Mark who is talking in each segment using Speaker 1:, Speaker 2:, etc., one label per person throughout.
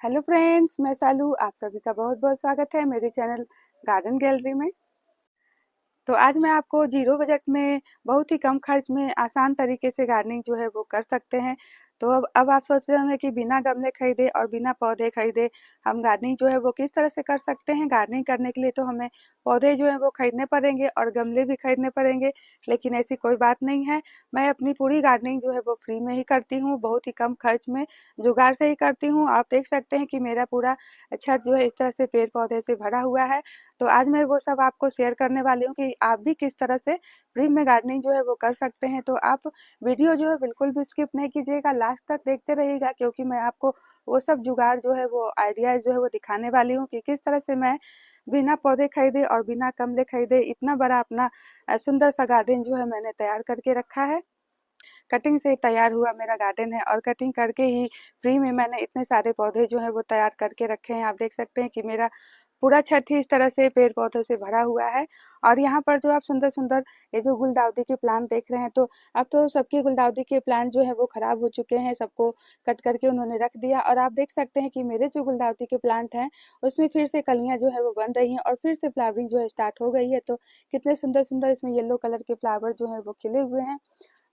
Speaker 1: Hello friends, मैं सालू। आप सभी का बहुत बहुत स्वागत है मेरे चैनल गार्डन गैलरी में। तो आज मैं आपको जीरो बजट में बहुत ही कम खर्च में आसान तरीके से गार्डनिंग जो है वो कर सकते हैं। तो अब आप सोच रहे होंगे कि बिना गमले खरीदे और बिना पौधे खरीदे हम गार्डनिंग जो है वो किस तरह से कर सकते हैं। गार्डनिंग करने के लिए तो हमें पौधे जो है वो खरीदने पड़ेंगे और गमले भी खरीदने पड़ेंगे, लेकिन ऐसी कोई बात नहीं है। मैं अपनी पूरी गार्डनिंग जो है वो फ्री में ही करती हूँ, बहुत ही कम खर्च में जुगाड़ से ही करती हूँ। आप देख सकते हैं कि मेरा पूरा छत जो है इस तरह से पेड़ पौधे से भरा हुआ है। तो आज मैं वो सब आपको शेयर करने वाली हूँ कि आप भी किस तरह से फ्री में गार्डनिंग जो है वो कर सकते हैं। तो आप वीडियो जो है बिल्कुल भी स्किप नहीं कीजिएगा, लास्ट तक देखते रहिएगा, क्योंकि मैं आपको वो सब जुगाड़ जो है वो आइडियाज जो है वो दिखाने वाली हूँ कि किस तरह से मैं बिना पौधे खरीदे और बिना गमले खरीदे इतना बड़ा अपना सुंदर सा गार्डन जो है मैंने तैयार करके रखा है। कटिंग से तैयार हुआ मेरा गार्डन है और कटिंग करके ही फ्री में मैंने इतने सारे पौधे जो है वो तैयार करके रखे हैं। आप देख सकते हैं कि मेरा पूरा छत ही इस तरह से पेड़ पौधों से भरा हुआ है। और यहाँ पर जो आप सुंदर सुंदर ये जो गुलदाउदी के प्लांट देख रहे हैं, तो अब तो सबके गुलदाउदी के प्लांट जो है वो खराब हो चुके हैं, सबको कट करके उन्होंने रख दिया। और आप देख सकते हैं कि मेरे जो गुलदाउदी के प्लांट हैं उसमें फिर से कलियां जो है वो बन रही हैं और फिर से फ्लावरिंग जो है स्टार्ट हो गई है। तो कितने सुंदर सुंदर इसमें येलो कलर के फ्लावर जो है वो खिले हुए हैं।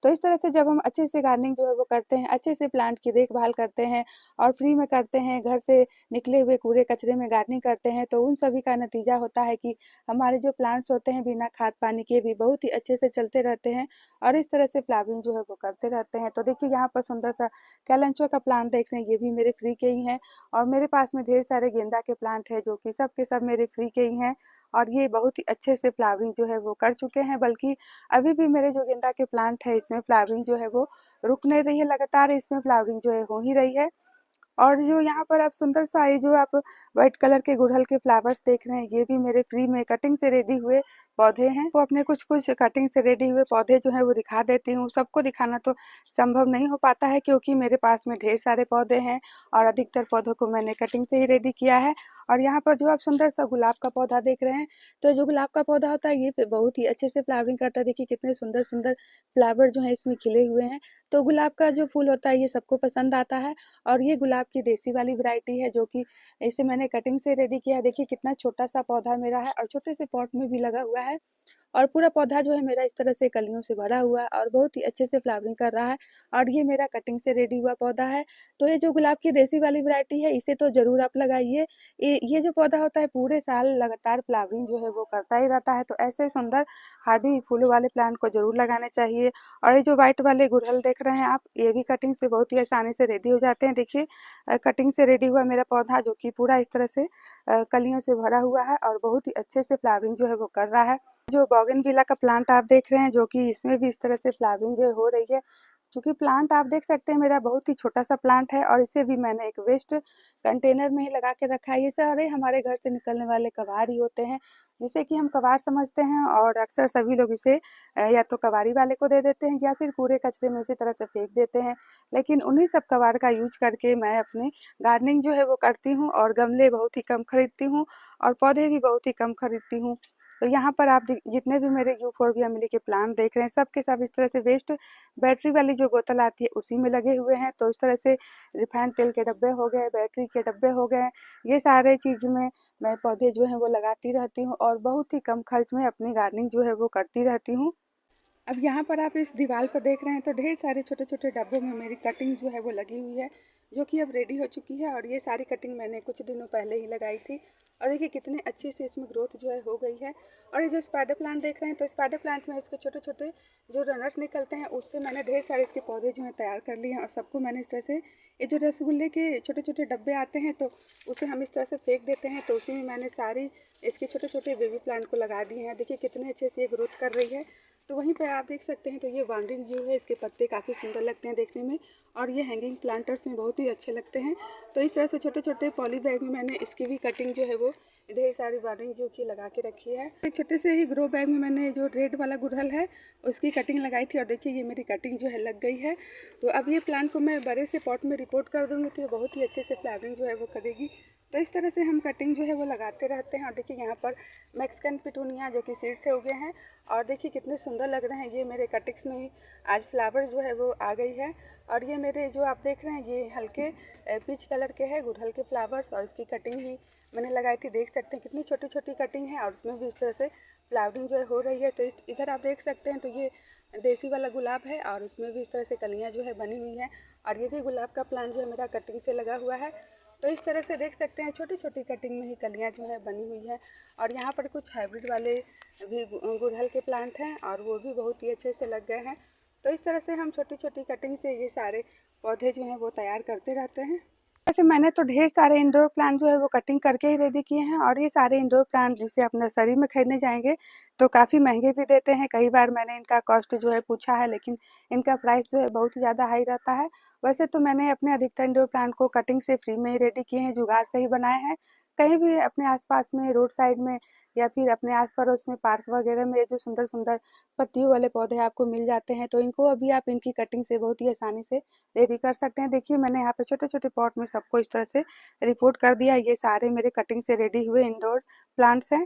Speaker 1: तो इस तरह से जब हम अच्छे से गार्डनिंग जो है वो करते हैं, अच्छे से प्लांट की देखभाल करते हैं और फ्री में करते हैं, घर से निकले हुए कूड़े कचरे में गार्डनिंग करते हैं, तो उन सभी का नतीजा होता है कि हमारे जो प्लांट्स होते हैं बिना खाद पानी के भी बहुत ही अच्छे से चलते रहते हैं और इस तरह से फ्लावरिंग जो है वो करते रहते हैं। तो देखिए यहाँ पर सुंदर सा कैलेंचो का प्लांट देख रहे हैं, ये भी मेरे फ्री के ही हैं। और मेरे पास में ढेर सारे गेंदा के प्लांट है जो कि सब के सब मेरे फ्री के ही हैं और ये बहुत ही अच्छे से फ्लावरिंग जो है वो कर चुके हैं। बल्कि अभी भी मेरे जो गेंदा के प्लांट है इसमें फ्लावरिंग जो है वो रुक नहीं रही है, लगातार इसमें फ्लावरिंग जो है हो ही रही है। और जो यहाँ पर आप सुंदर सा ये जो आप व्हाइट कलर के गुड़हल के फ्लावर्स देख रहे हैं, ये भी मेरे फ्री में कटिंग से रेडी हुए पौधे हैं। वो अपने कुछ कुछ कटिंग से रेडी हुए पौधे जो है वो दिखा देती हूँ। सबको दिखाना तो संभव नहीं हो पाता है, क्योंकि मेरे पास में ढेर सारे पौधे हैं और अधिकतर पौधों को मैंने कटिंग से ही रेडी किया है। और यहाँ पर जो आप सुंदर सा गुलाब का पौधा देख रहे हैं, तो जो गुलाब का पौधा होता है ये बहुत ही अच्छे से फ्लावरिंग करता है। देखिए कितने सुंदर सुंदर फ्लावर जो है इसमें खिले हुए हैं। तो गुलाब का जो फूल होता है ये सबको पसंद आता है। और ये गुलाब की देसी वाली वैरायटी है जो कि इसे मैंने कटिंग से रेडी किया है। देखिए कितना छोटा सा पौधा मेरा है और छोटे से पॉट में भी लगा हुआ है और पूरा पौधा जो है मेरा इस तरह से कलियों से भरा हुआ है और बहुत ही अच्छे से फ्लावरिंग कर रहा है। और ये मेरा कटिंग से रेडी हुआ पौधा है। तो ये जो गुलाब की देसी वाली वैरायटी है इसे तो जरूर आप लगाइए। ये जो पौधा होता है पूरे साल लगातार फ्लावरिंग जो है वो करता ही रहता है। तो ऐसे सुंदर हार्डी फूलों वाले प्लांट को जरूर लगाने चाहिए। और ये जो व्हाइट वाले गुड़हल देख रहे हैं आप, ये भी कटिंग से बहुत ही आसानी से रेडी हो जाते हैं। देखिए कटिंग से रेडी हुआ मेरा पौधा जो कि पूरा इस तरह से कलियों से भरा हुआ है और बहुत ही अच्छे से फ्लावरिंग जो है वो कर रहा है। जो बोगनविला का प्लांट आप देख रहे हैं, जो कि इसमें भी इस तरह से फ्लावरिंग जो हो रही है। क्योंकि प्लांट आप देख सकते हैं मेरा बहुत ही छोटा सा प्लांट है और इसे भी मैंने एक वेस्ट कंटेनर में ही लगा के रखा है। ये सारे हमारे घर से निकलने वाले कबाड़ ही होते हैं, जिसे कि हम कबाड़ समझते हैं और अक्सर सभी लोग इसे या तो कबाड़ी वाले को दे देते हैं या फिर कूड़े कचरे में इसी तरह से फेंक देते हैं। लेकिन उन्हीं सब कबाड़ का यूज करके मैं अपने गार्डनिंग जो है वो करती हूँ और गमले बहुत ही कम खरीदती हूँ और पौधे भी बहुत ही कम खरीदती हूँ। तो यहाँ पर आप जितने भी मेरे यूफोर्बिया मिली के प्लांट देख रहे हैं, सब के सब इस तरह से वेस्ट बैटरी वाली जो बोतल आती है उसी में लगे हुए हैं। तो इस तरह से रिफाइंड तेल के डब्बे हो गए, बैटरी के डब्बे हो गए, ये सारे चीज़ में मैं पौधे जो हैं वो लगाती रहती हूँ और बहुत ही कम खर्च में अपनी गार्डनिंग जो है वो करती रहती हूँ। अब यहाँ पर आप इस दीवार पर देख रहे हैं तो ढेर सारे छोटे छोटे डब्बों में मेरी कटिंग जो है वो लगी हुई है, जो कि अब रेडी हो चुकी है। और ये सारी कटिंग मैंने कुछ दिनों पहले ही लगाई थी और देखिए कितने अच्छे से इसमें ग्रोथ जो है हो गई है। और ये जो स्पाइडर प्लांट देख रहे हैं, तो स्पाइडर प्लांट में इसके छोटे छोटे जो रनर्स निकलते हैं उससे मैंने ढेर सारे इसके पौधे जो हैं तैयार कर लिए हैं और सबको मैंने इस तरह से ये जो रसगुल्ले के छोटे छोटे डब्बे आते हैं तो उसे हम इस तरह से फेंक देते हैं, तो उसी में मैंने सारी इसके छोटे छोटे बेबी प्लांट को लगा दिए हैं। देखिए कितने अच्छे से ये ग्रोथ कर रही है। तो वहीं पर आप देख सकते हैं, तो ये वांडरिंग व्यू है, इसके पत्ते काफ़ी सुंदर लगते हैं देखने में और ये हैंगिंग प्लांटर्स में बहुत ही अच्छे लगते हैं। तो इस तरह से छोटे छोटे पॉली बैग में मैंने इसकी भी कटिंग जो है वो ढेर सारी वांडरिंग जो कि लगा के रखी है। एक छोटे से ही ग्रो बैग में मैंने जो रेड वाला गुड़हल है उसकी कटिंग लगाई थी और देखिए ये मेरी कटिंग जो है लग गई है। तो अब ये प्लांट को मैं बड़े से पॉट में रिपोर्ट कर दूँगी तो ये बहुत ही अच्छे से फ्लावरिंग जो है वो करेगी। तो इस तरह से हम कटिंग जो है वो लगाते रहते हैं। और देखिए यहाँ पर मैक्सिकन पिटूनिया जो कि सीड से उगे हैं, और देखिए कितने सुंदर लग रहे हैं। ये मेरे कटिंग्स में ही आज फ्लावर जो है वो आ गई है। और ये मेरे जो आप देख रहे हैं ये हल्के पीच कलर के हैं गुड़हल के फ्लावर्स, और इसकी कटिंग ही मैंने लगाई थी। देख सकते हैं कितनी छोटी छोटी कटिंग है, और उसमें भी इस तरह से फ्लावरिंग जो है हो रही है। तो इधर आप देख सकते हैं, तो ये देसी वाला गुलाब है, और उसमें भी इस तरह से कलियाँ जो है बनी हुई हैं। और ये भी गुलाब का प्लांट जो है मेरा कटिंग से लगा हुआ है। तो इस तरह से देख सकते हैं छोटी छोटी कटिंग में ही कलियाँ जो है बनी हुई है। और यहाँ पर कुछ हाइब्रिड वाले भी गुड़हल के प्लांट हैं, और वो भी बहुत ही अच्छे से लग गए हैं। तो इस तरह से हम छोटी छोटी कटिंग से ये सारे पौधे जो हैं वो तैयार करते रहते हैं। वैसे मैंने तो ढेर सारे इंडोर प्लांट जो है वो कटिंग करके ही रेडी किए हैं, और ये सारे इंडोर प्लांट जिसे आप नर्सरी में खरीदने जाएंगे तो काफ़ी महंगे भी देते हैं। कई बार मैंने इनका कॉस्ट जो है पूछा है, लेकिन इनका प्राइस जो है बहुत ही ज़्यादा हाई रहता है। वैसे तो मैंने अपने अधिकतर इंडोर प्लांट को कटिंग से फ्री में ही रेडी किए हैं, जुगाड़ से ही बनाए हैं। कहीं भी अपने आसपास में रोड साइड में या फिर अपने आस पड़ोस में पार्क वगैरह में जो सुंदर सुंदर पत्तियों वाले पौधे आपको मिल जाते हैं, तो इनको अभी आप इनकी कटिंग से बहुत ही आसानी से रेडी कर सकते हैं। देखिए मैंने यहाँ पे छोटे छोटे पॉट में सबको इस तरह से रिपोर्ट कर दिया। ये सारे मेरे कटिंग से रेडी हुए इंडोर प्लांट्स हैं।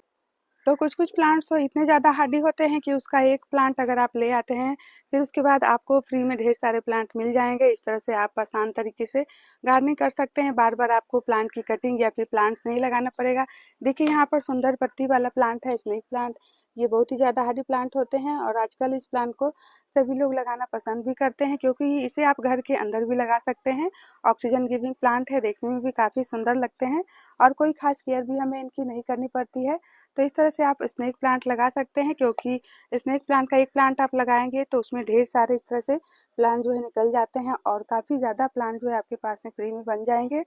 Speaker 1: तो कुछ-कुछ प्लांट्स तो इतने ज़्यादा हार्डी होते हैं कि उसका एक प्लांट अगर आप ले आते हैं, फिर उसके बाद आपको फ्री में ढेर सारे प्लांट मिल जाएँगे। इस तरह से आप आसान तरीके से गार्डनिंग कर सकते हैं। बार-बार आपको प्लांट की कटिंग या फिर प्लांट्स नहीं लगाना पड़ेगा। देखिए यहाँ पर सुंदर पत्ती वाला प्लांट है, स्नेक प्लांट। ये बहुत ही ज़्यादा हार्डी प्लांट होते हैं, और आजकल इस प्लांट को सभी लोग लगाना पसंद भी करते हैं, क्योंकि इसे आप घर के अंदर भी लगा सकते हैं। ऑक्सीजन गिविंग प्लांट है, देखने में भी काफ़ी सुंदर लगते हैं, और कोई खास केयर भी हमें इनकी नहीं करनी पड़ती है। तो इस तरह से आप स्नेक प्लांट लगा सकते हैं, क्योंकि स्नेक प्लांट का एक प्लांट आप लगाएंगे तो उसमें ढेर सारे इस तरह से प्लांट जो है निकल जाते हैं, और काफ़ी ज़्यादा प्लांट जो है आपके पास में फ्री में बन जाएंगे।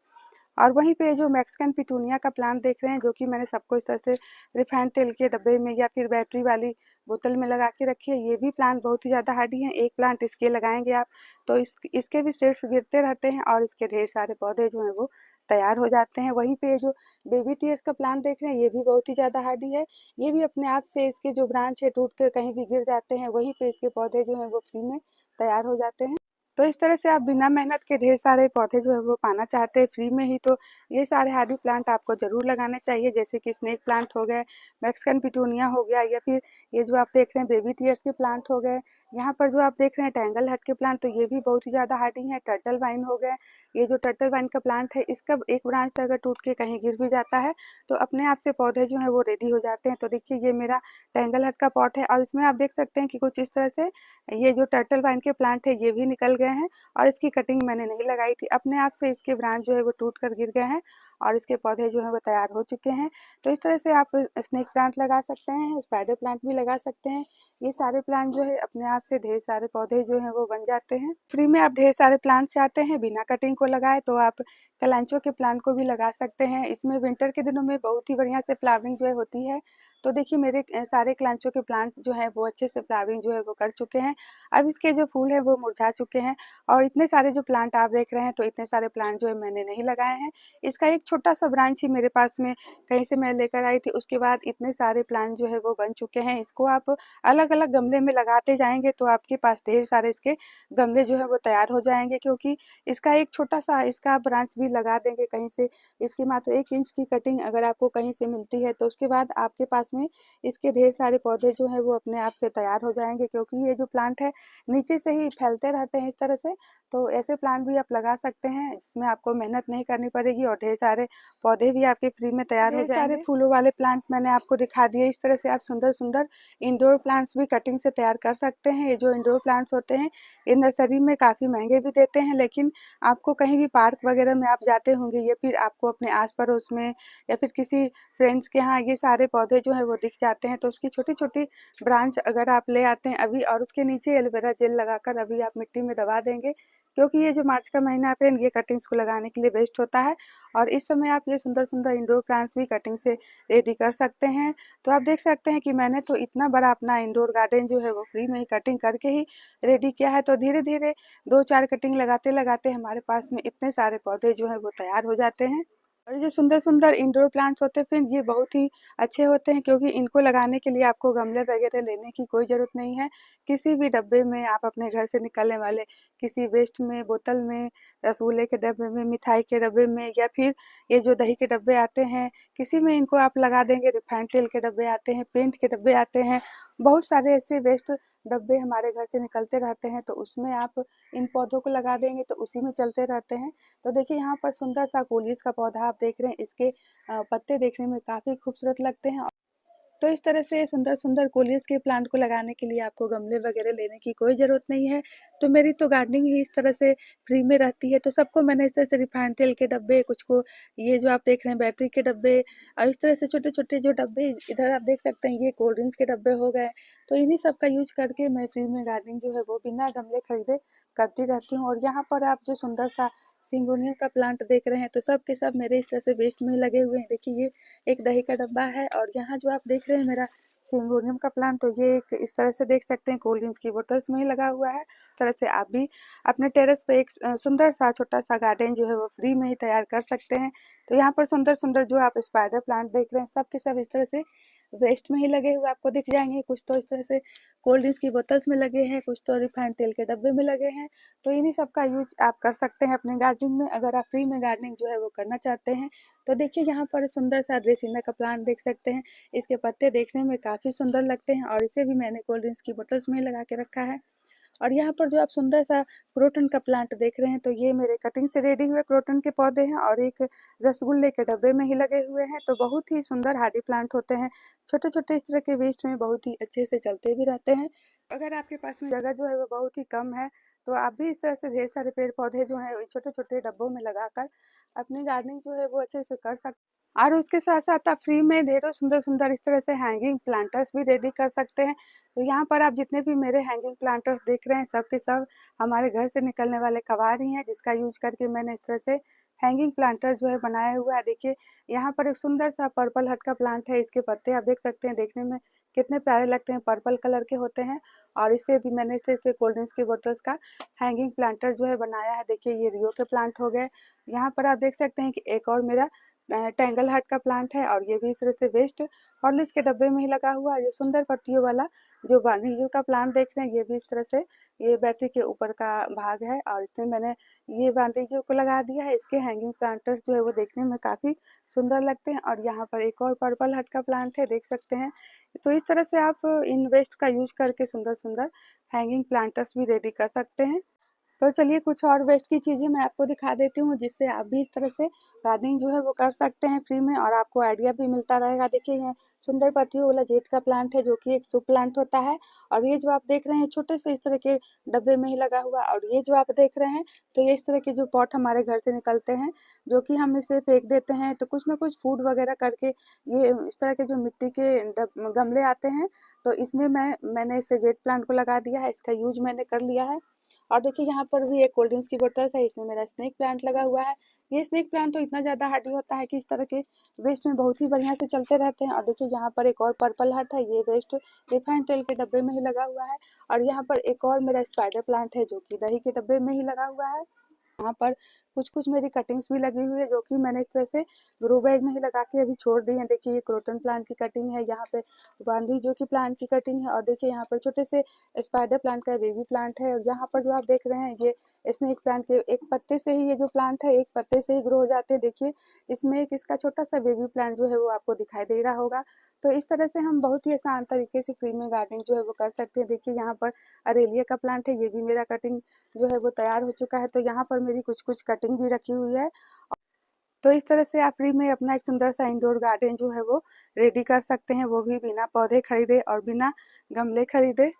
Speaker 1: और वहीं पे जो मैक्सिकन पिटूनिया का प्लांट देख रहे हैं, जो कि मैंने सबको इस तरह से रिफाइंड तेल के डब्बे में या फिर बैटरी वाली बोतल में लगा के रखी है। ये भी प्लांट बहुत ही ज़्यादा हार्डी है। एक प्लांट इसके लगाएंगे आप तो इसके भी सीड्स गिरते रहते हैं, और इसके ढेर सारे पौधे जो हैं वो तैयार हो जाते हैं। वहीं पे जो बेबी टीयर्स का प्लांट देख रहे हैं, ये भी बहुत ही ज़्यादा हार्डी है। ये भी अपने आप से इसके जो ब्रांच है टूट कर कहीं भी गिर जाते हैं, वहीं पे इसके पौधे जो हैं वो फ्री में तैयार हो जाते हैं। तो इस तरह से आप बिना मेहनत के ढेर सारे पौधे जो है वो पाना चाहते हैं फ्री में ही, तो ये सारे हार्डी प्लांट आपको ज़रूर लगाने चाहिए। जैसे कि स्नेक प्लांट हो गए, मैक्सिकन पिटूनिया हो गया, या फिर ये जो आप देख रहे हैं बेबी टीयर्स के प्लांट हो गए। यहाँ पर जो आप देख रहे हैं टैंगल हट के प्लांट, तो ये भी बहुत ही ज़्यादा हार्डी हैं। टर्टल वाइन हो गए, ये जो टर्टल वाइन का प्लांट है, इसका एक ब्रांच अगर टूट के कहीं गिर भी जाता है तो अपने आप से पौधे जो हैं वो रेडी हो जाते हैं। तो देखिए ये मेरा टैंगल हट का पॉट है, और इसमें आप देख सकते हैं कि कुछ इस तरह से ये जो टर्टल वाइन के प्लांट है ये भी निकल गए हैं, और इसकी कटिंग मैंने नहीं लगाई थी। अपने आप से इसके ब्रांच जो है वो टूट कर गिर गए हैं, और इसके पौधे जो हैं वो तैयार हो चुके हैं। तो इस तरह से आप स्नेक प्लांट लगा सकते हैं, स्पाइडर प्लांट भी लगा सकते हैं। ये सारे प्लांट जो है अपने आप से ढेर सारे पौधे जो हैं वो बन जाते हैं। फ्री में आप ढेर सारे प्लांट चाहते हैं बिना कटिंग को लगाए, तो आप कलांचो के प्लांट को भी लगा सकते हैं। इसमें विंटर के दिनों में बहुत ही बढ़िया से फ्लावरिंग जो है होती है। तो देखिए मेरे सारे कलांचो के प्लांट जो है वो अच्छे से फ्लावरिंग जो है वो कर चुके हैं। अब इसके जो फूल है वो मुरझा चुके हैं, और इतने सारे जो प्लांट आप देख रहे हैं, तो इतने सारे प्लांट जो है मैंने नहीं लगाए हैं। इसका एक छोटा सा ब्रांच ही मेरे पास में कहीं से मैं लेकर आई थी, उसके बाद इतने सारे प्लांट जो है वो बन चुके हैं। इसको आप अलग अलग गमले में लगाते जाएंगे तो आपके पास ढेर सारे इसके गमले जो है वो तैयार हो जाएंगे, क्योंकि इसका एक छोटा सा इसका ब्रांच भी लगा देंगे कहीं से, इसकी मात्र 1 इंच की कटिंग अगर आपको कहीं से मिलती है, तो उसके बाद आपके पास में इसके ढेर सारे पौधे जो है वो अपने आप से तैयार हो जाएंगे। क्योंकि ये जो प्लांट है नीचे से ही फैलते रहते हैं इस तरह से, तो ऐसे प्लांट भी आप लगा सकते हैं जिसमें आपको मेहनत नहीं करनी पड़ेगी, और ढेर सारे पौधे भी आपके फ्री में तैयार हो जाएंगे। सारे फूलों वाले प्लांट मैंने आपको दिखा दिए। इस तरह से आप सुंदर सुंदर इंडोर प्लांट्स भी कटिंग से तैयार कर सकते हैं। ये जो इंडोर प्लांट्स होते हैं ये नर्सरी में काफ़ी महंगे भी देते हैं, लेकिन आपको कहीं भी पार्क वगैरह में आप जाते होंगे, या फिर आपको अपने आस पड़ोस में या फिर किसी फ्रेंड्स के यहाँ ये सारे पौधे जो है वो दिख जाते हैं, तो उसकी छोटी छोटी ब्रांच अगर आप ले आते हैं अभी, और उसके नीचे एलोवेरा जेल लगाकर अभी आप मिट्टी में दबा देंगे, क्योंकि ये जो मार्च का महीना है ये कटिंग्स को लगाने के लिए बेस्ट होता है। और इस समय आप ये सुंदर सुंदर इंडोर प्लांट्स भी कटिंग से रेडी कर सकते हैं। तो आप देख सकते हैं कि मैंने तो इतना बड़ा अपना इंडोर गार्डन जो है वो फ्री में ही कटिंग करके ही रेडी किया है। तो धीरे धीरे 2-4 कटिंग लगाते लगाते हमारे पास में इतने सारे पौधे जो हैं वो तैयार हो जाते हैं। और ये जो सुंदर-सुंदर इंडोर प्लांट्स होते हैं फ्रेंड, ये बहुत ही अच्छे होते हैं क्योंकि इनको लगाने के लिए आपको गमले वगैरह लेने की कोई ज़रूरत नहीं है। किसी भी डब्बे में आप अपने घर से निकलने वाले किसी वेस्ट में, बोतल में, रसगुल्ले के डब्बे में, मिठाई के डब्बे में या फिर ये जो दही के डब्बे आते हैं, किसी में इनको आप लगा देंगे। रिफाइंड तेल के डब्बे आते हैं, पेंट के डब्बे आते हैं, बहुत सारे ऐसे वेस्ट डब्बे हमारे घर से निकलते रहते हैं, तो उसमें आप इन पौधों को लगा देंगे तो उसी में चलते रहते हैं। तो देखिए यहाँ पर सुंदर सा कोलियस का पौधा आप देख रहे हैं, इसके पत्ते देखने में काफ़ी खूबसूरत लगते हैं। तो इस तरह से सुंदर-सुंदर कोलियस के प्लांट को लगाने के लिए आपको गमले वगैरह लेने की कोई ज़रूरत नहीं है। तो मेरी तो गार्डनिंग ही इस तरह से फ्री में रहती है। तो सबको मैंने इस तरह से रिफाइंड तेल के डब्बे, कुछ को ये जो आप देख रहे हैं बैटरी के डब्बे और इस तरह से छोटे-छोटे जो डब्बे इधर आप देख सकते हैं, ये कोल्ड ड्रिंक्स के डब्बे हो गए। तो इन्हीं सब का यूज़ करके मैं फ्री में गार्डनिंग जो है वो बिना गमले खरीदे करती रहती हूँ। और यहाँ पर आप जो सुंदर सा सिंगोनियम का प्लांट देख रहे हैं, तो सब के सब मेरे इस तरह से वेस्ट में ही लगे हुए हैं। देखिए ये एक दही का डब्बा है और यहाँ जो आप देख रहे हैं मेरा सिंगोनियम का प्लांट, तो ये एक इस तरह से देख सकते हैं कोल्ड ड्रिंक्स की बोतल्स में ही लगा हुआ है। इस तरह से आप भी अपने टेरेस पे एक सुंदर सा छोटा सा गार्डन जो है वो फ्री में ही तैयार कर सकते हैं। तो यहाँ पर सुंदर-सुंदर जो आप स्पाइडर प्लांट देख रहे हैं, सब के सब इस तरह से वेस्ट में ही लगे हुए आपको दिख जाएँगे। कुछ तो इस तरह से कोल्ड ड्रिंक्स की बोतल्स में लगे हैं, कुछ तो रिफाइंड तेल के डब्बे में लगे हैं। तो इन्हीं सब का यूज़ आप कर सकते हैं अपने गार्डनिंग में, अगर आप फ्री में गार्डनिंग जो है वो करना चाहते हैं। तो देखिए यहाँ पर सुंदर सा ड्रेसिना का प्लांट देख सकते हैं। इसके पत्ते देखने में काफ़ी सुंदर लगते हैं और इसे भी मैंने कोल्ड ड्रिंक्स की बोतल्स में लगा के रखा है। और यहाँ पर जो आप सुंदर सा क्रोटन का प्लांट देख रहे हैं, तो ये मेरे कटिंग से रेडी हुए क्रोटन के पौधे हैं और एक रसगुल्ले के डब्बे में ही लगे हुए हैं। तो बहुत ही सुंदर हार्डी प्लांट होते हैं। छोटे-छोटे इस तरह के वेस्ट में बहुत ही अच्छे से चलते भी रहते हैं। अगर आपके पास में जगह जो है वो बहुत ही कम है, तो आप भी इस तरह से ढेर सारे पेड़ पौधे जो हैं छोटे-छोटे डब्बों में लगाकर अपनी गार्डनिंग जो है वो अच्छे से कर सकते हैं। और उसके साथ-साथ आप फ्री में ढेरों सुंदर-सुंदर इस तरह से हैंगिंग प्लांटर्स भी रेडी कर सकते हैं। तो यहाँ पर आप जितने भी मेरे हैंगिंग प्लांटर्स देख रहे हैं, सब के सब हमारे घर से निकलने वाले कबाड़ ही हैं, जिसका यूज़ करके मैंने इस तरह से हैंगिंग प्लांटर जो है बनाया हुआ है। देखिए यहाँ पर एक सुंदर सा पर्पल हर्ट का प्लांट है, इसके पत्ते आप देख सकते हैं, देखने में कितने प्यारे लगते हैं, पर्पल कलर के होते हैं। और इससे भी मैंने इस तरह से कोल्ड ड्रिंक्स की बोतल्स का हैंगिंग प्लांटर जो है बनाया है। देखिए ये रियो के प्लांट हो गए। यहाँ पर आप देख सकते हैं कि एक और मेरा टेंगल हार्ट का प्लांट है और ये भी इस तरह से वेस्ट हॉर्लिक्स के डब्बे में ही लगा हुआ है। ये सुंदर पत्तियों वाला जो वाणिज्य का प्लांट देख रहे हैं, ये भी इस तरह से ये बैटरी के ऊपर का भाग है और इसमें मैंने ये वाणिज्य को लगा दिया है। इसके हैंगिंग प्लांटर्स जो है वो देखने में काफ़ी सुंदर लगते हैं। और यहाँ पर एक और पर्पल हट का प्लांट है, देख सकते हैं। तो इस तरह से आप इन वेस्ट का यूज करके सुंदर-सुंदर हैंगिंग प्लांटर्स भी रेडी कर सकते हैं। तो चलिए कुछ और वेस्ट की चीज़ें मैं आपको दिखा देती हूँ, जिससे आप भी इस तरह से गार्डनिंग जो है वो कर सकते हैं फ्री में और आपको आइडिया भी मिलता रहेगा। देखिए ये सुंदर पत्तियों वाला जेट का प्लांट है, जो कि एक शो प्लांट होता है। और ये जो आप देख रहे हैं छोटे से इस तरह के डब्बे में ही लगा हुआ, और ये जो आप देख रहे हैं, तो ये इस तरह के जो पॉट हमारे घर से निकलते हैं, जो कि हम इसे फेंक देते हैं, तो कुछ ना कुछ फूड वगैरह करके ये इस तरह के जो मिट्टी के गमले आते हैं, तो इसमें मैंने इसे जेट प्लांट को लगा दिया है। इसका यूज मैंने कर लिया है। और देखिए यहाँ पर भी एक कोल्ड ड्रिंक्स की बोतल है, इसमें मेरा स्नेक प्लांट लगा हुआ है। ये स्नेक प्लांट तो इतना ज़्यादा हार्डी होता है कि इस तरह के वेस्ट में बहुत ही बढ़िया से चलते रहते हैं। और देखिए यहाँ पर एक और पर्पल हार्ट है, ये वेस्ट रिफाइंड तेल के डब्बे में ही लगा हुआ है। और यहाँ पर एक और मेरा स्पाइडर प्लांट है, जो कि दही के डब्बे में ही लगा हुआ है। यहाँ पर कुछ-कुछ मेरी कटिंग्स भी लगी हुई है, जो कि मैंने इस तरह से ग्रो बैग में ही लगा के अभी छोड़ दी है। देखिए ये क्रोटन प्लांट की कटिंग है, यहाँ पे बांदी जो कि प्लांट की कटिंग है, और देखिए यहाँ पर छोटे से स्पाइडर प्लांट का बेबी प्लांट है। और यहाँ पर जो आप देख रहे हैं, ये स्नेक प्लांट के एक पत्ते से ही ये जो प्लांट है, एक पत्ते से ही ग्रो हो जाते हैं। देखिए इसमें एक इसका छोटा सा बेबी प्लांट जो है वो आपको दिखाई दे रहा होगा। तो इस तरह से हम बहुत ही आसान तरीके से फ्री में गार्डनिंग जो है वो कर सकते हैं। देखिए यहाँ पर अरेलिया का प्लांट है, ये भी मेरा कटिंग जो है वो तैयार हो चुका है। तो यहाँ पर मेरी कुछ-कुछ कटिंग भी रखी हुई है। तो इस तरह से आप फ्री में अपना एक सुंदर सा इंडोर गार्डन जो है वो रेडी कर सकते हैं, वो भी बिना पौधे खरीदे और बिना गमले खरीदे।